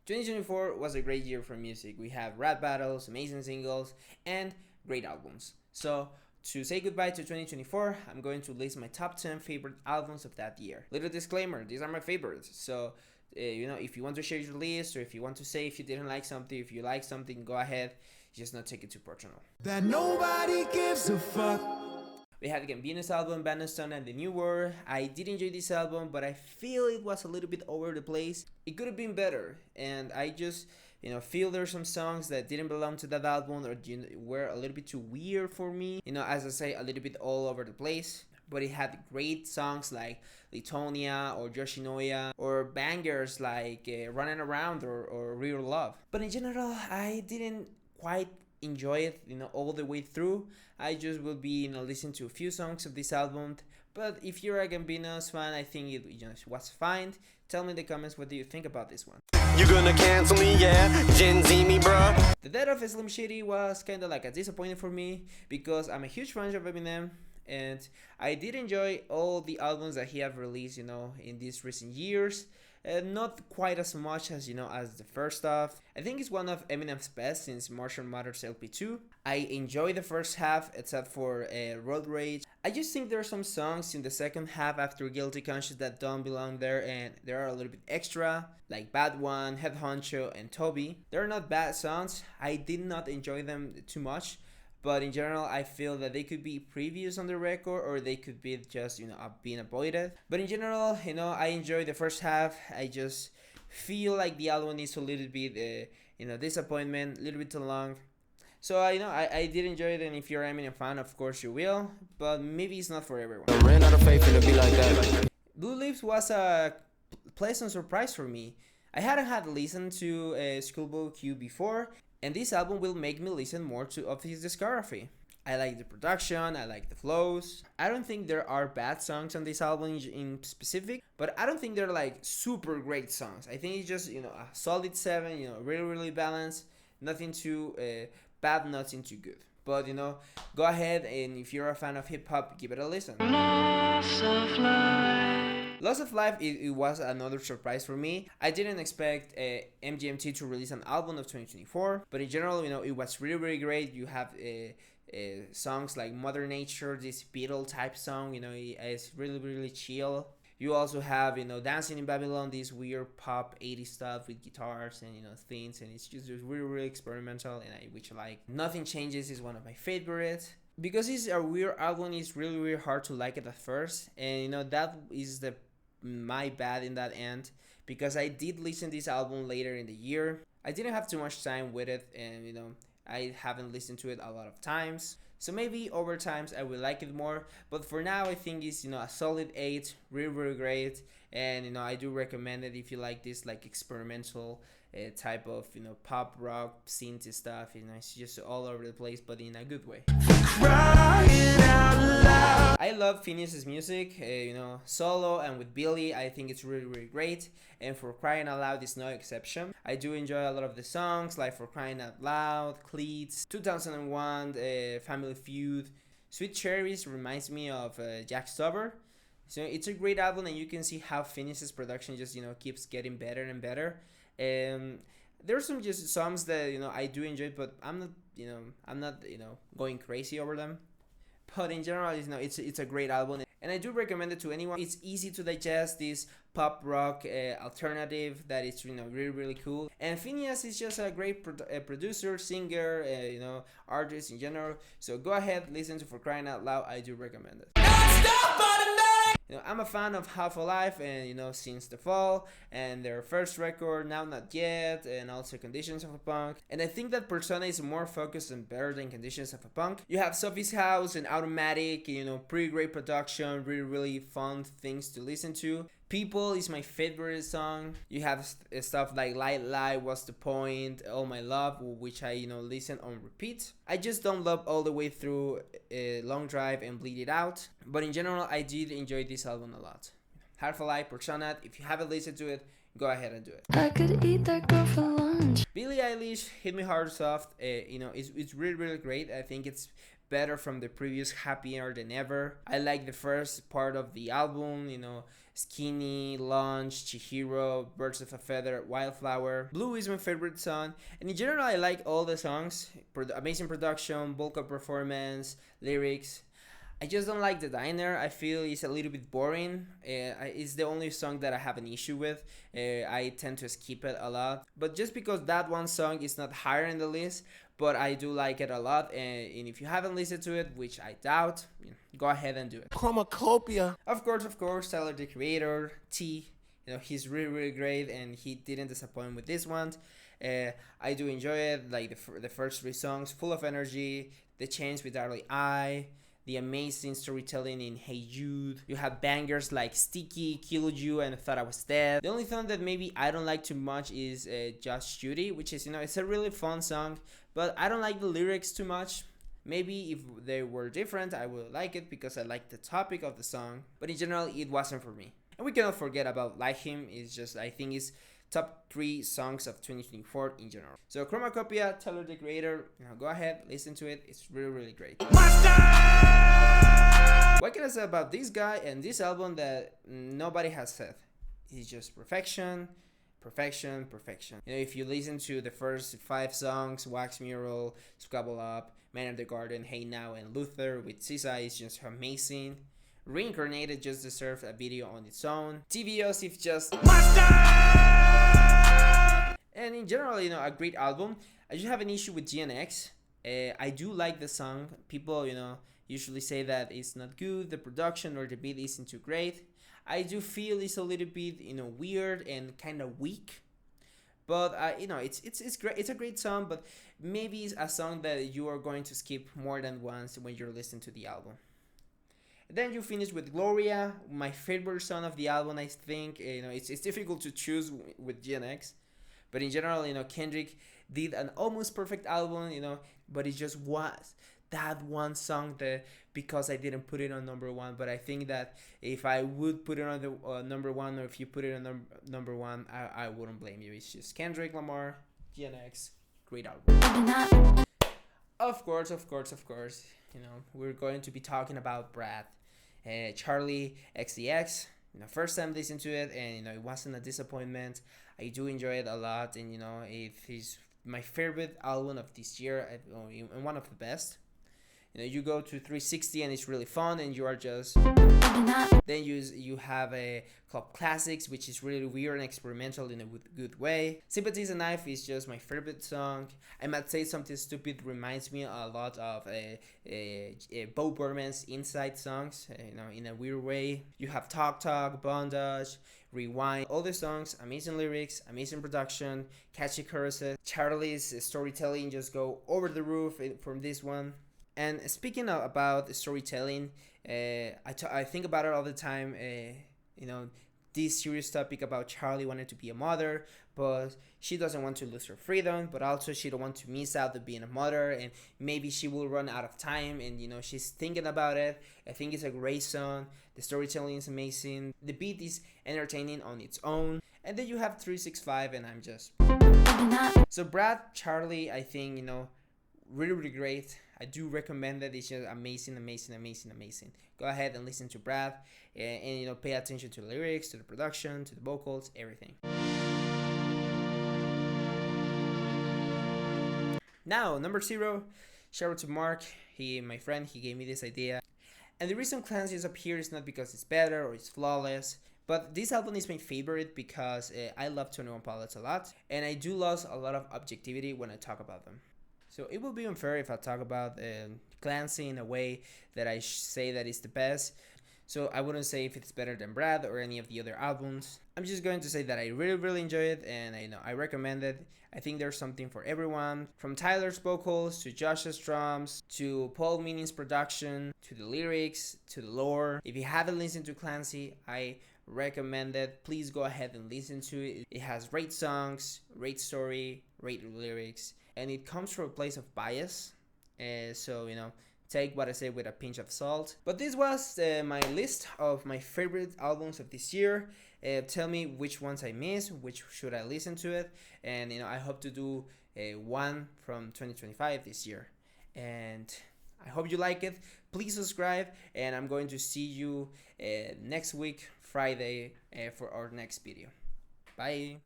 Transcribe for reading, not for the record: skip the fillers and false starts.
2024 was a great year for music. We have rap battles, amazing singles, and great albums. So, to say goodbye to 2024, I'm going to list my top 10 favorite albums of that year. Little disclaimer, these are my favorites. So, if you want to share your list, or if you want to say if you didn't like something, if you like something, go ahead. Just not take it too personal. That nobody gives a fuck. We had Gambinos album, Bannerstone and the New World. I did enjoy this album, but I feel it was a little bit over the place. It could have been better, and I just feel there's some songs that didn't belong to that album or were a little bit too weird for me. As I say, a little bit all over the place. But it had great songs like Litonia or Yoshinoya, or bangers like Running Around or Real Love. But in general, I didn't quite enjoy it all the way through. I just will be listening to a few songs of this album. But if you're a Gambinos fan, I think it was fine. Tell me in the comments, what do you think about this one? You gonna cancel me, yeah? Gen Z me, bruh. The death of Slim Shady was kind of like a disappointment for me, because I'm a huge fan of Eminem, and I did enjoy all the albums that he have released in these recent years. Not quite as much as as the first stuff. I think it's one of Eminem's best since Marshall Mathers LP2. I enjoy the first half, except for Road Rage. I just think there are some songs in the second half after Guilty Conscience that don't belong there, and they are a little bit extra, like Bad One, Head Honcho, and Toby. They're not bad songs. I did not enjoy them too much. But in general, I feel that they could be previews on the record, or they could be just, being avoided. But in general, I enjoy the first half. I just feel like the album needs a little bit, disappointment, a little bit too long. So, I did enjoy it, and if you're an Eminem fan, of course you will. But maybe it's not for everyone. I ran out of faith in it be like that. Blue Lips was a pleasant surprise for me. I hadn't had listened to Schoolboy Q before, and this album will make me listen more of his discography. I like the production, I like the flows. I don't think there are bad songs on this album in specific, but I don't think they're like super great songs. I think it's just, a solid 7, really, really balanced. Nothing too bad, nothing too good. But, go ahead, and if you're a fan of hip hop, give it a listen. Loss of Life, it was another surprise for me. I didn't expect MGMT to release an album of 2024, but in general, it was really, really great. You have songs like Mother Nature, this Beatle type song, it's really, really chill. You also have, Dancing in Babylon, this weird pop 80s stuff with guitars and, things, and it's just really, really experimental, and which I like. Nothing Changes is one of my favorites. Because it's a weird album, it's really, really hard to like it at first, and that is my bad in that end, because I did listen to this album later in the year. I didn't have too much time with it, and I haven't listened to it a lot of times. So maybe over times I will like it more, but for now I think it's a solid 8, really, really great, and I do recommend it if you like this like experimental type of pop rock synth stuff. It's just all over the place, but in a good way. I love Phineas's music, solo and with Billy. I think it's really, really great, and For Crying Out Loud is no exception. I do enjoy a lot of the songs, like For Crying Out Loud, Cleats, 2001, Family Feud. Sweet Cherries reminds me of Jack Stubber. So it's a great album, and you can see how Phineas's production just keeps getting better and better. There's some just songs that I do enjoy, but I'm not going crazy over them. But in general, it's a great album, and I do recommend it to anyone. It's easy to digest, this pop rock alternative that is really, really cool. And Phineas is just a great producer, singer, artist in general. So go ahead, listen to For Crying Out Loud. I do recommend it. I'm a fan of Half Alive, and Since the Fall, and their first record, Now Not Yet, and also Conditions of a Punk. And I think that Persona is more focused and better than Conditions of a Punk. You have Sophie's House and Automatic, pretty great production, really, really fun things to listen to. People is my favorite song. You have stuff like Lie, What's the Point, All My Love, which I listen on repeat. I just don't love all the way through Long Drive and Bleed It Out, but in general I did enjoy this album a lot. Half Alive, Persona, if you haven't listened to it, go ahead and do it. I could eat that girl for lunch. Billie Eilish, Hit Me Hard Soft, it's really, really great. I think it's better from the previous Happier Than Ever. I like the first part of the album, Skinny, Launch, Chihiro, Birds of a Feather, Wildflower. Blue is my favorite song, and in general I like all the songs. Amazing production, vocal performance, lyrics. I just don't like the diner. I feel it's a little bit boring. It's the only song that I have an issue with. I tend to skip it a lot. But just because that one song is not higher in the list, but I do like it a lot. And if you haven't listened to it, which I doubt, go ahead and do it. Chromacopia. Of course, Tyler the Creator, T. He's really great, and he didn't disappoint with this one. I do enjoy it, like the first 3 songs, full of energy. The Change with Darlie I. The amazing storytelling in Hey Jude. You have bangers like Sticky, Killed You, and I Thought I Was Dead. The only song that maybe I don't like too much is Just Judy, which is, it's a really fun song, but I don't like the lyrics too much. Maybe if they were different, I would like it because I like the topic of the song, but in general, it wasn't for me. And we cannot forget about Like Him. It's just, I think it's top 3 songs of 2024 in general. So Chromacopia, Tyler the Creator, go ahead, listen to it. It's really great. What can I say about this guy and this album that nobody has said? It's just perfection. If you listen to the first 5 songs, Wax Mural, Scrabble Up, Man of the Garden, Hey Now, and Luther with SZA is just amazing. Reincarnated just deserves a video on its own. TVOs is just and in general, a great album. I just have an issue with GNX. I do like the song. People, usually say that it's not good, the production or the beat isn't too great. I do feel it's a little bit, weird and kind of weak. But it's great. It's a great song, but maybe it's a song that you are going to skip more than once when you're listening to the album. Then you finish with Gloria, my favorite song of the album. I think it's difficult to choose with GNX, but in general, Kendrick did an almost perfect album, but it just was that one song that because I didn't put it on number 1. But I think that if I would put it on the number 1, or if you put it on number 1, I wouldn't blame you. It's just Kendrick Lamar, GNX, great album. Of course, we're going to be talking about Brad, Charlie XCX. First time listening to it, and it wasn't a disappointment. I do enjoy it a lot, and it is my favorite album of this year, and one of the best. You go to 360 and it's really fun, and you are just then you have a Club Classics, which is really weird and experimental in a good way. Sympathy is a Knife is just my favorite song. I Might Say Something Stupid reminds me a lot of Bo Burnham's Inside songs, in a weird way. You have Talk Talk, Bondage, Rewind, all the songs, amazing lyrics, amazing production, catchy choruses. Charlie's storytelling just go over the roof from this one. And speaking about storytelling, I think about it all the time. This serious topic about Charlie wanting to be a mother, but she doesn't want to lose her freedom, but also she don't want to miss out of being a mother, and maybe she will run out of time, and she's thinking about it. I think it's a great song. The storytelling is amazing. The beat is entertaining on its own. And then you have 365, and I'm just so Brad, Charlie, I think really great. I do recommend that. It's just amazing. Go ahead and listen to Brad, and pay attention to the lyrics, to the production, to the vocals, everything. Now, number 0, shout out to Mark. My friend, he gave me this idea. And the reason Clancy is up here is not because it's better or it's flawless, but this album is my favorite because I love 21 Pilots a lot, and I do lose a lot of objectivity when I talk about them. So it would be unfair if I talk about Clancy in a way that I say that it's the best. So I wouldn't say if it's better than Brad or any of the other albums. I'm just going to say that I really enjoy it, and I recommend it. I think there's something for everyone, from Tyler's vocals to Josh's drums to Paul Meaning's production to the lyrics to the lore. If you haven't listened to Clancy, I recommend it. Please go ahead and listen to it. It has great songs, great story, great lyrics, and it comes from a place of bias. So take what I say with a pinch of salt. But this was my list of my favorite albums of this year. Tell me which ones I missed, which should I listen to it, and I hope to do one from 2025 this year. And I hope you like it. Please subscribe, and I'm going to see you next week, Friday, for our next video. Bye.